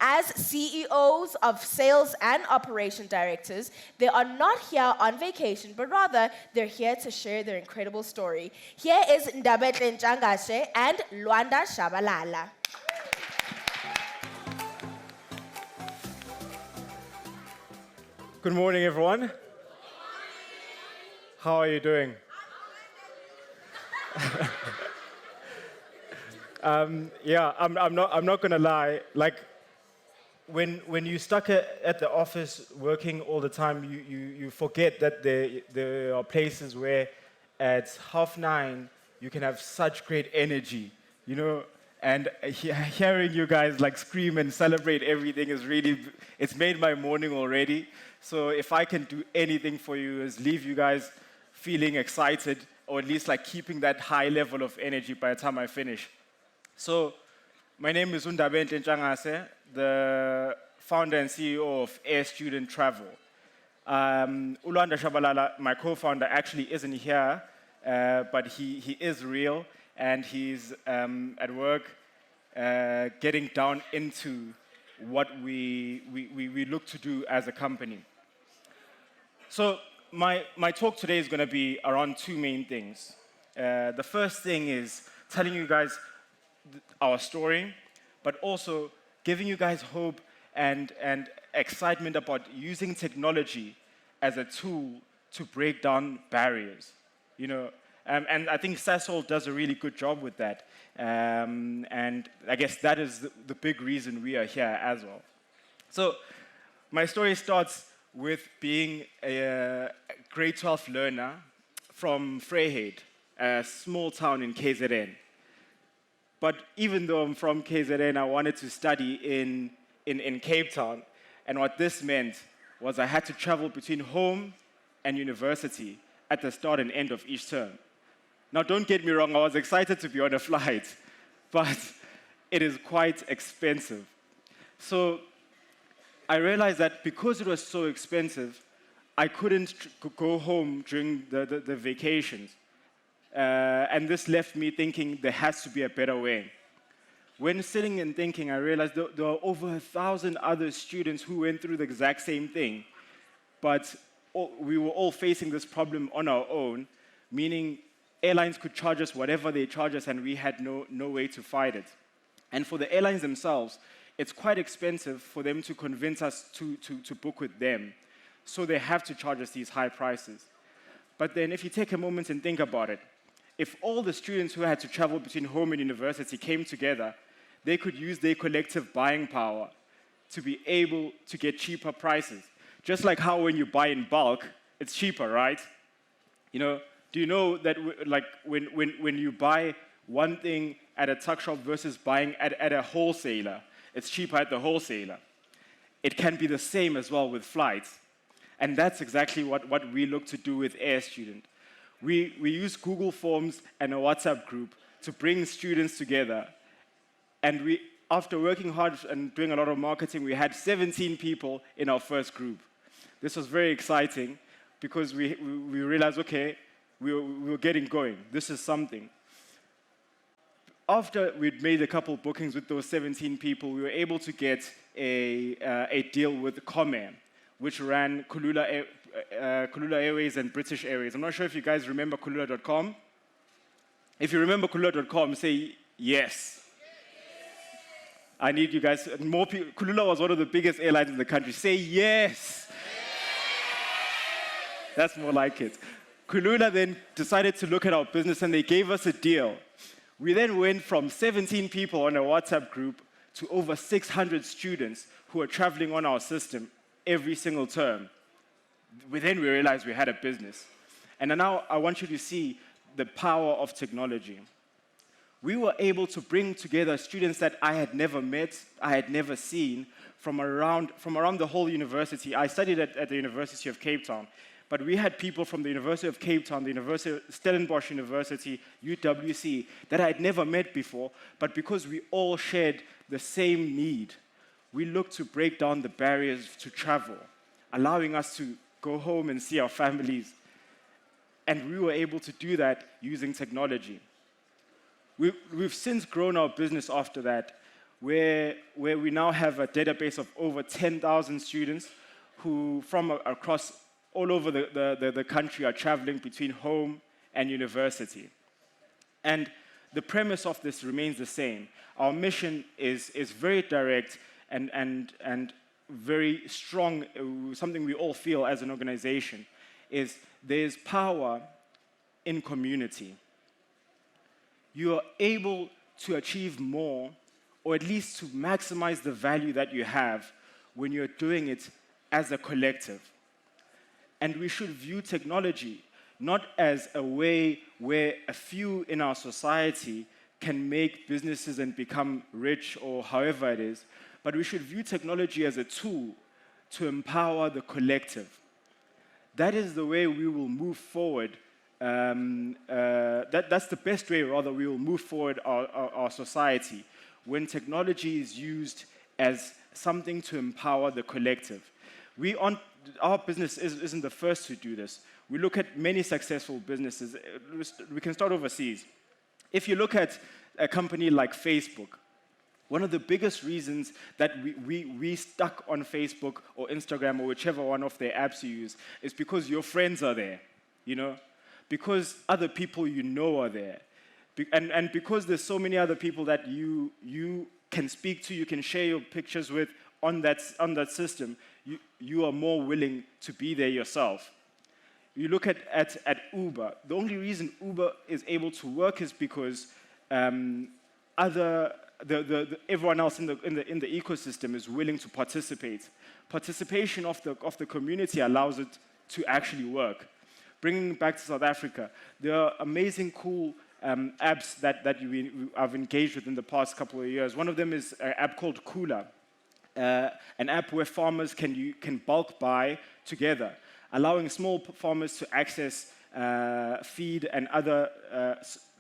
As CEOs of sales and operation directors, they are not here on vacation, but rather they're here to share their incredible story. Here is Ndabenhle Ntshangase and Lwanda Shabalala. Good morning, everyone. How are you doing? Yeah, I'm not gonna lie. Like, when you're stuck at the office working all the time, you forget that there are places where at 9:30 you can have such great energy, you know. And hearing you guys like scream and celebrate everything it's made my morning already. So if I can do anything for you is leave you guys feeling excited, or at least like keeping that high level of energy by the time I finish. So my name is Ndabenhle Ntshangase, the founder and CEO of Air Student Travel. Lwanda Shabalala, my co-founder, actually isn't here, but he is real, and he's at work getting down into what we look to do as a company. So my talk today is going to be around two main things. The first thing is telling you guys our story, but also giving you guys hope and excitement about using technology as a tool to break down barriers. You know, and I think Sasol does a really good job with that. And I guess that is the big reason we are here as well. So my story starts with being a grade 12 learner from Vryheid, a small town in KZN. But even though I'm from KZN, I wanted to study in Cape Town. And what this meant was I had to travel between home and university at the start and end of each term. Now, don't get me wrong, I was excited to be on a flight, but it is quite expensive. So I realized that because it was so expensive, I couldn't go home during the vacations. And this left me thinking there has to be a better way. When sitting and thinking, I realized there are over 1,000 other students who went through the exact same thing, but we were all facing this problem on our own, meaning airlines could charge us whatever they charge us, and we had no way to fight it. And for the airlines themselves, it's quite expensive for them to convince us to book with them. So they have to charge us these high prices. But then if you take a moment and think about it, if all the students who had to travel between home and university came together, they could use their collective buying power to be able to get cheaper prices. Just like how when you buy in bulk, it's cheaper, right? You know, do you know that like when you buy one thing at a tuck shop versus buying at a wholesaler, it's cheaper at the wholesaler. It can be the same as well with flights. And that's exactly what we look to do with Air Student. We use Google Forms and a WhatsApp group to bring students together. And after working hard and doing a lot of marketing, we had 17 people in our first group. This was very exciting because we realized, okay, we were getting going. This is something. After we'd made a couple bookings with those 17 people, we were able to get a deal with Comair, which ran Kulula Airways and British Airways. I'm not sure if you guys remember Kulula.com. If you remember Kulula.com, say yes. I need you guys, more people. Kulula was one of the biggest airlines in the country. Say yes. That's more like it. Kulula then decided to look at our business, and they gave us a deal. We then went from 17 people on a WhatsApp group to over 600 students who are traveling on our system every single term. Then we realized we had a business. And now I want you to see the power of technology. We were able to bring together students that I had never met, I had never seen, from around the whole university. I studied at the University of Cape Town. But we had people from the University of Cape Town, the University of Stellenbosch University, UWC, that I had never met before, but because we all shared the same need, we looked to break down the barriers to travel, allowing us to go home and see our families. And we were able to do that using technology. We've since grown our business after that. where we now have a database of over 10,000 students who from across all over the country are traveling between home and university. And the premise of this remains the same. Our mission is very direct and very strong, something we all feel as an organization, is there's power in community. You are able to achieve more, or at least to maximize the value that you have when you're doing it as a collective. And we should view technology not as a way where a few in our society can make businesses and become rich or however it is, but we should view technology as a tool to empower the collective. That is the way we will move forward. That's the best way, rather, we will move forward our society, when technology is used as something to empower the collective. Our business isn't the first to do this. We look at many successful businesses. We can start overseas. If you look at a company like Facebook, one of the biggest reasons that we stuck on Facebook or Instagram or whichever one of their apps you use is because your friends are there, you know? Because other people you know are there. And because there's so many other people that you can speak to, you can share your pictures with on that system, you are more willing to be there yourself. You look at Uber. The only reason Uber is able to work is because everyone else in the ecosystem is willing to participate. Participation of the community allows it to actually work. Bringing it back to South Africa, there are amazing, cool apps that I've engaged with in the past couple of years. One of them is an app called Kula, an app where farmers can bulk buy together, allowing small farmers to access feed and other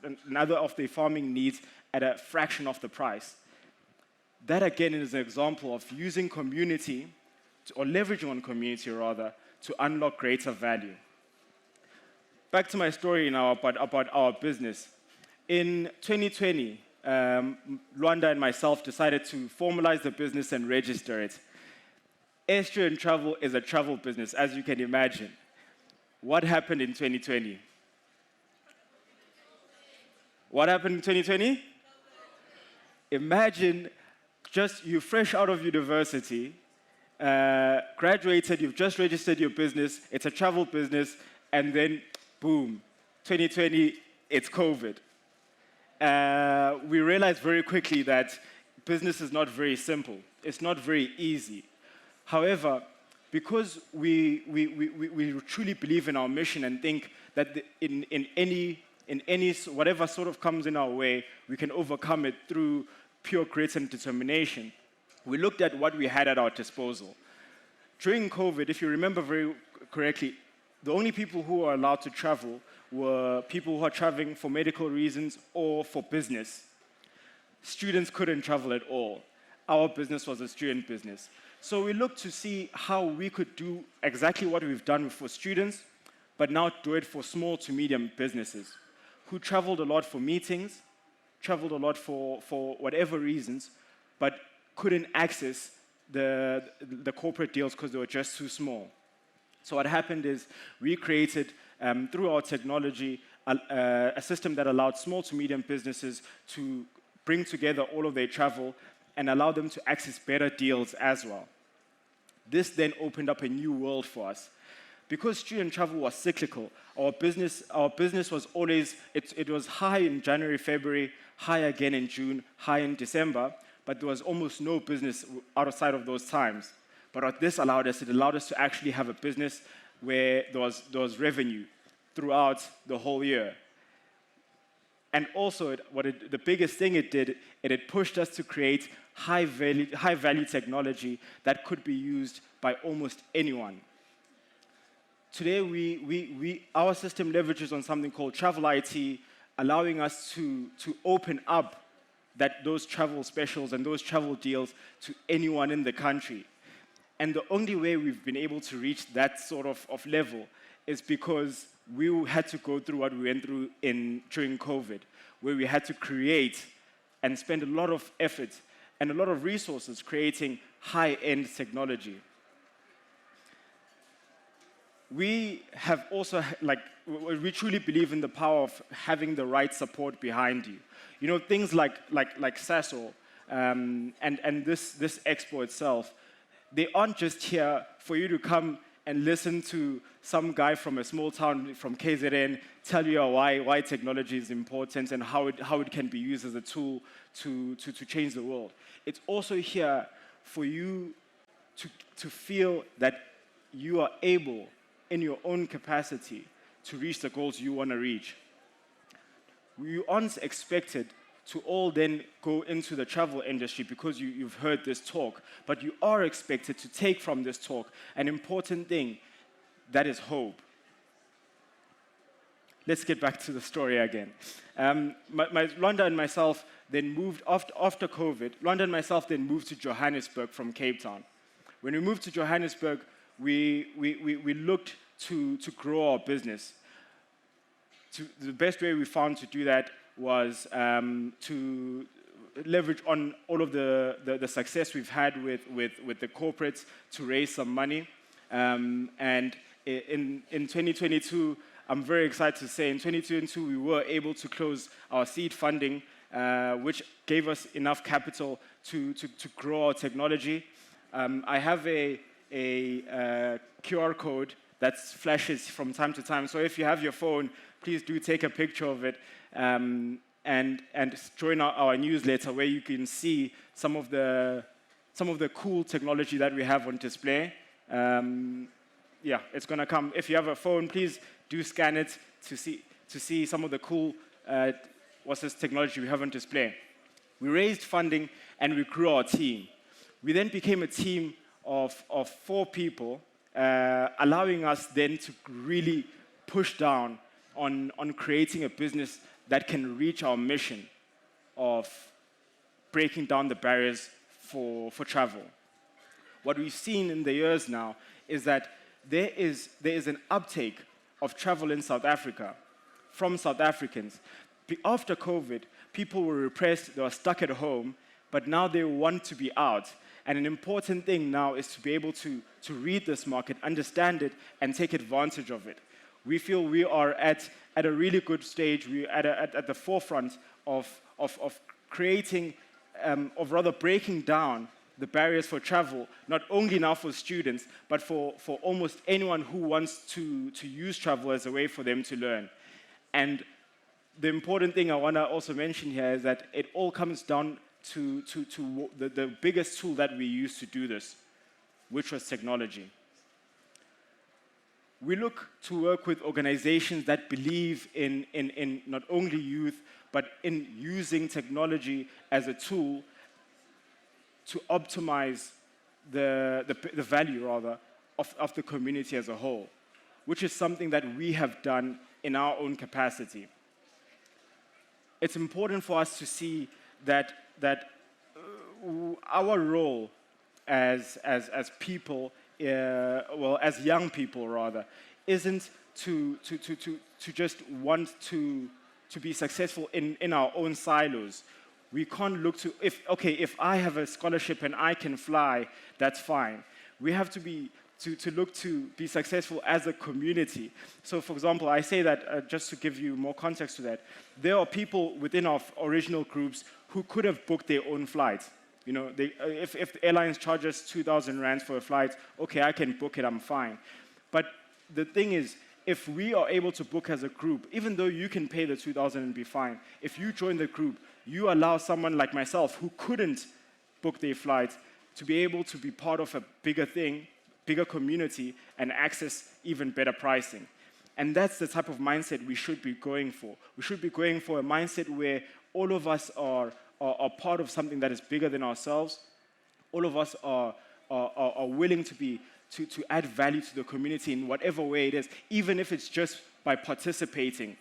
of their farming needs at a fraction of the price. That, again, is an example of using community, or leveraging on community, rather, to unlock greater value. Back to my story now about our business. In 2020, Luanda and myself decided to formalize the business and register it. Airstream and Travel is a travel business, as you can imagine. What happened in 2020? What happened in 2020? Imagine just you fresh out of university, graduated, you've just registered your business, it's a travel business, and then boom, 2020, it's COVID. We realized very quickly that business is not very simple. It's not very easy. However, because we truly believe in our mission and think that in any whatever sort of comes in our way, we can overcome it through pure grit and determination, we looked at what we had at our disposal. During COVID, if you remember very correctly, the only people who were allowed to travel were people who are traveling for medical reasons or for business. Students couldn't travel at all. Our business was a student business. So we looked to see how we could do exactly what we've done for students, but now do it for small to medium businesses who traveled a lot for meetings, traveled a lot for whatever reasons, but couldn't access the corporate deals because they were just too small. So what happened is we created, through our technology, a system that allowed small to medium businesses to bring together all of their travel and allow them to access better deals as well. This then opened up a new world for us. Because student travel was cyclical, our business was always, it was high in January, February, high again in June, high in December, but there was almost no business outside of those times. But what this allowed us, it allowed us to actually have a business where there was revenue throughout the whole year. And also, the biggest thing it did, it pushed us to create high-value technology that could be used by almost anyone. Today, our system leverages on something called travel IT, allowing us to open up those travel specials and those travel deals to anyone in the country. And the only way we've been able to reach that sort of level is because we had to go through what we went through during COVID, where we had to create and spend a lot of effort and a lot of resources creating high-end technology. We have also, we truly believe in the power of having the right support behind you. You know, things like Sasol and this expo itself, they aren't just here for you to come and listen to some guy from a small town from KZN tell you why technology is important and how it can be used as a tool to change the world. It's also here for you to feel that you are able, in your own capacity, to reach the goals you want to reach. You aren't expected to all then go into the travel industry because you've heard this talk, but you are expected to take from this talk an important thing, that is hope. Let's get back to the story again. Londa and myself then moved, after COVID, Londa and myself then moved to Johannesburg from Cape Town. When we moved to Johannesburg, we looked to grow our business. The best way we found to do that was to leverage on all of the success we've had with the corporates to raise some money. And in 2022, I'm very excited to say, in 2022, we were able to close our seed funding, which gave us enough capital to grow our technology. I have a QR code that flashes from time to time. So if you have your phone, please do take a picture of it and join our newsletter where you can see some of the cool technology that we have on display. Yeah, it's going to come. If you have a phone, please do scan it to see some of the cool what's this technology we have on display. We raised funding and we grew our team. We then became a team of 4 people, allowing us then to really push down on creating a business that can reach our mission of breaking down the barriers for travel. What we've seen in the years now is that there is an uptake of travel in South Africa from South Africans. After COVID, people were repressed, they were stuck at home, but now they want to be out. And an important thing now is to be able to read this market, understand it, and take advantage of it. We feel we are at a really good stage. We're at the forefront of creating, of rather breaking down the barriers for travel, not only now for students, but for almost anyone who wants to use travel as a way for them to learn. And the important thing I want to also mention here is that it all comes down to the biggest tool that we use to do this, which was technology. We look to work with organizations that believe in not only youth, but in using technology as a tool to optimize the value, rather, of the community as a whole, which is something that we have done in our own capacity. It's important for us to see that our role as people, as young people rather, isn't to just want to be successful in our own silos. We can't look to, if I have a scholarship and I can fly, that's fine. We have to look to be successful as a community. So, for example, I say that just to give you more context to that, there are people within our original groups who could have booked their own flight. You know, if the airlines charge us 2,000 rands for a flight, okay, I can book it, I'm fine. But the thing is, if we are able to book as a group, even though you can pay the 2,000 and be fine, if you join the group, you allow someone like myself who couldn't book their flight to be able to be part of a bigger thing, bigger community, and access even better pricing. And that's the type of mindset we should be going for. We should be going for a mindset where all of us are part of something that is bigger than ourselves. All of us are willing to add value to the community in whatever way it is, even if it's just by participating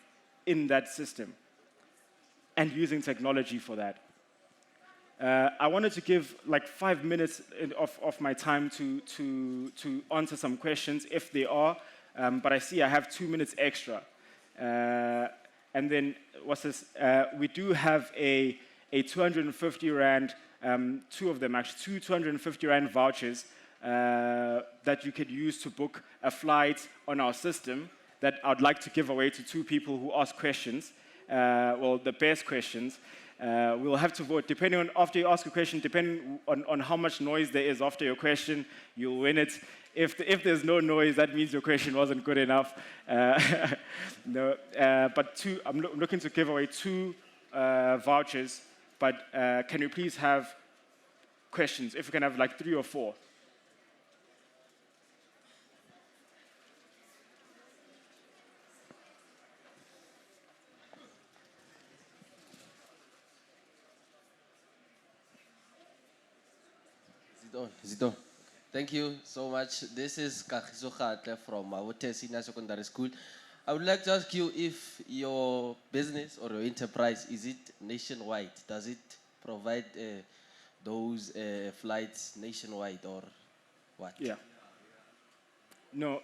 in that system and using technology for that. I wanted to give like 5 minutes of my time to answer some questions, if they are, but I see I have 2 minutes extra. And then, what's this? We do have a 250 Rand two of them actually, two 250 Rand vouchers that you could use to book a flight on our system that I'd like to give away to two people who ask questions, well, the best questions. We'll have to vote, depending on, after you ask a question, depending on how much noise there is after your question, you'll win it. If there's no noise, that means your question wasn't good enough. No, but I'm looking to give away two vouchers, but can we please have questions? If we can have like 3 or 4. Is it on? Thank you so much. This is Kagiso Khatle from Mabothe Senior Secondary School. I would like to ask you if your business or your enterprise, is it nationwide? Does it provide those flights nationwide or what? Yeah. No.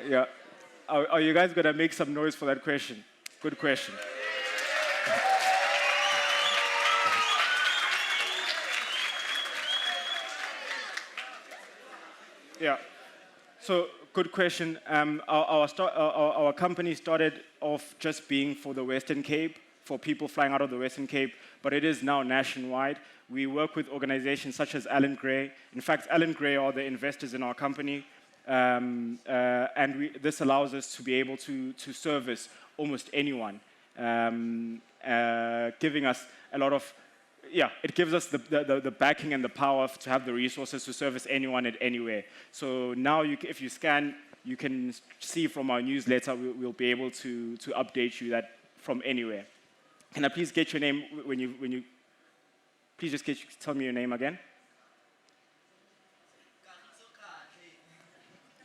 Yeah. Are you guys gonna make some noise for that question? Good question. Yeah. So, good question. Our company started off just being for the Western Cape, for people flying out of the Western Cape, but it is now nationwide. We work with organizations such as Allen Gray. In fact, Allen Gray are the investors in our company, and this allows us to be able to service almost anyone, giving us a lot of, it gives us the backing and the power to have the resources to service anyone at anywhere. So now, if you scan, you can see from our newsletter, we'll be able to update you that from anywhere. Can I please get your name when you please just tell me your name again?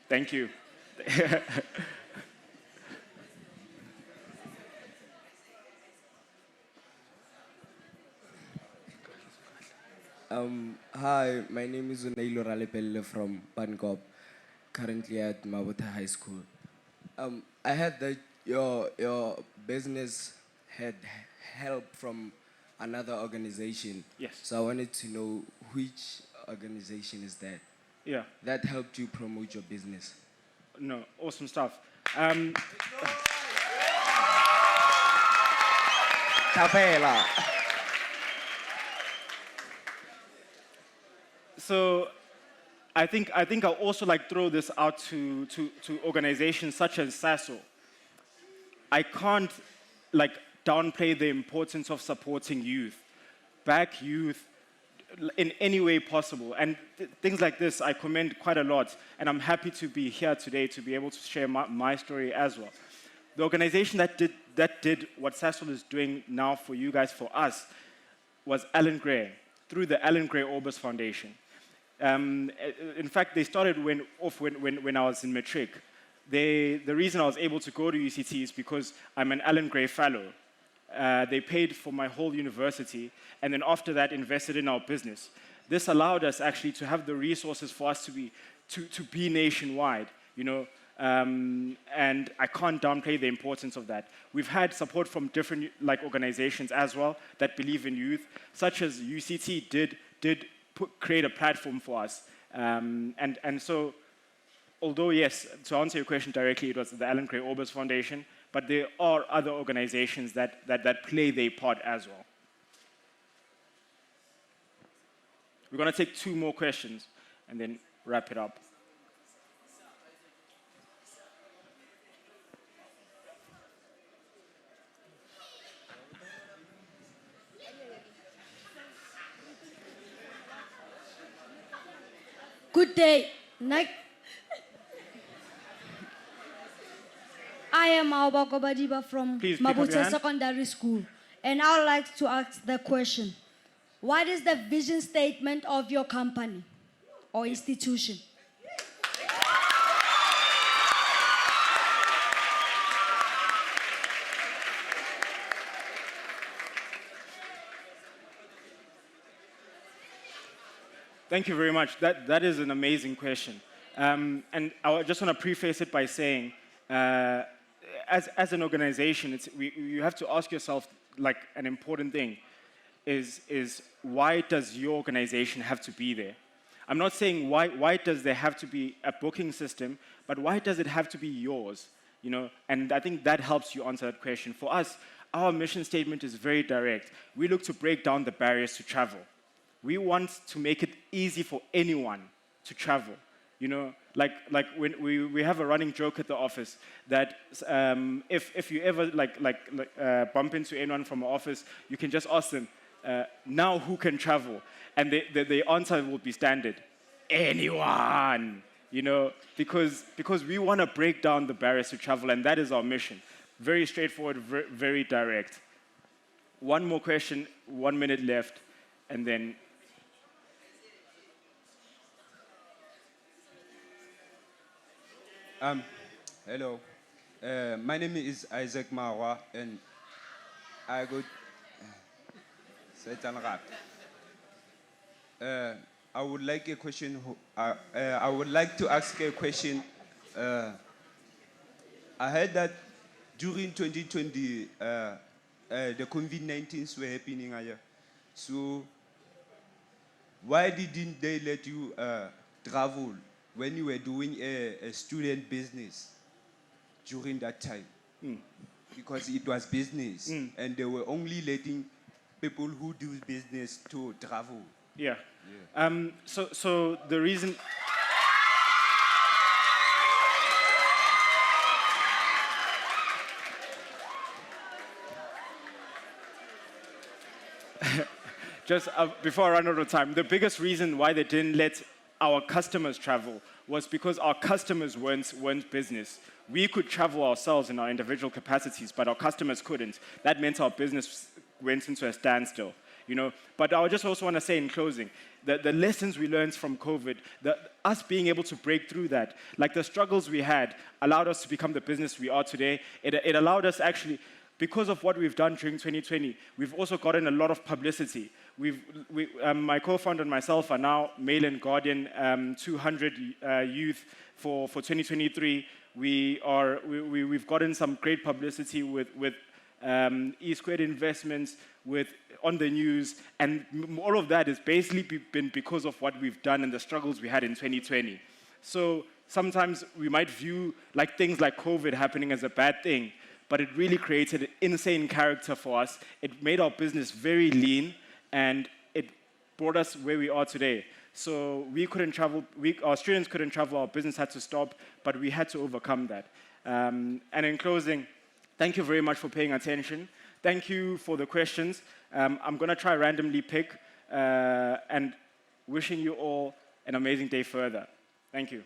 Thank you. Hi, my name is Unailo Ralepelle from Pankop, currently at Mabothe High School. I heard that your business had help from another organization. Yes. So I wanted to know which organization is that? Yeah. That helped you promote your business. No, awesome stuff. Capella. So I think I'll also like throw this out to organizations such as Sasol. I can't like downplay the importance of supporting youth, back youth in any way possible. And things like this I commend quite a lot, and I'm happy to be here today to be able to share my story as well. The organization that did what Sasol is doing now for you guys, for us, was Allen Gray, through the Allen Gray Orbis Foundation. In fact, they started when I was in matric. The reason I was able to go to UCT is because I'm an Allen Gray Fellow. They paid for my whole university, and then after that invested in our business. This allowed us actually to have the resources for us to be nationwide, you know, and I can't downplay the importance of that. We've had support from different organizations as well that believe in youth, such as UCT did create a platform for us. And so, although yes, to answer your question directly, it was the Allen Gray Orbis Foundation, but there are other organizations that play their part as well. We're going to take 2 more questions and then wrap it up. Good day. I am Aobako Badiba from Please pick up your Mabothe hand. Secondary School, and I would like to ask the question: what is the vision statement of your company or institution? Thank you very much. That is an amazing question. And I just want to preface it by saying, as an organization, you have to ask yourself, like, an important thing is why does your organization have to be there? I'm not saying why does there have to be a booking system, but why does it have to be yours? You know, and I think that helps you answer that question. For us, our mission statement is very direct. We look to break down the barriers to travel. We want to make it easy for anyone to travel. You know, like when we have a running joke at the office that if you ever bump into anyone from our office, you can just ask them, now who can travel? And the answer will be standard: anyone. You know, because we want to break down the barriers to travel, and that is our mission. Very straightforward, very direct. One more question, 1 minute left, and then. Hello. My name is Isaac Marwa, and I go. I would like a question. I would like to ask a question. I heard that during 2020, the COVID-19s were happening here. So why didn't they let you travel when you were doing a student business during that time? Because it was business, and they were only letting people who do business to travel. Yeah. So the reason. Just before I run out of time, the biggest reason why they didn't let our customers travel was because our customers weren't business. We could travel ourselves in our individual capacities, but our customers couldn't. That meant our business went into a standstill. You know, but I just also want to say in closing, the lessons we learned from COVID, us being able to break through that, like the struggles we had, allowed us to become the business we are today. It allowed us actually, because of what we've done during 2020, we've also gotten a lot of publicity. My co-founder and myself are now Mail and Guardian 200 youth for 2023. We've gotten some great publicity with E-Squared Investments, on the news, and all of that has basically been because of what we've done and the struggles we had in 2020. So sometimes we might view like things like COVID happening as a bad thing, but it really created an insane character for us. It made our business very lean, and it brought us where we are today. So we couldn't travel, our students couldn't travel, our business had to stop, but we had to overcome that. And in closing, thank you very much for paying attention. Thank you for the questions. I'm going to try randomly pick, and wishing you all an amazing day further. Thank you.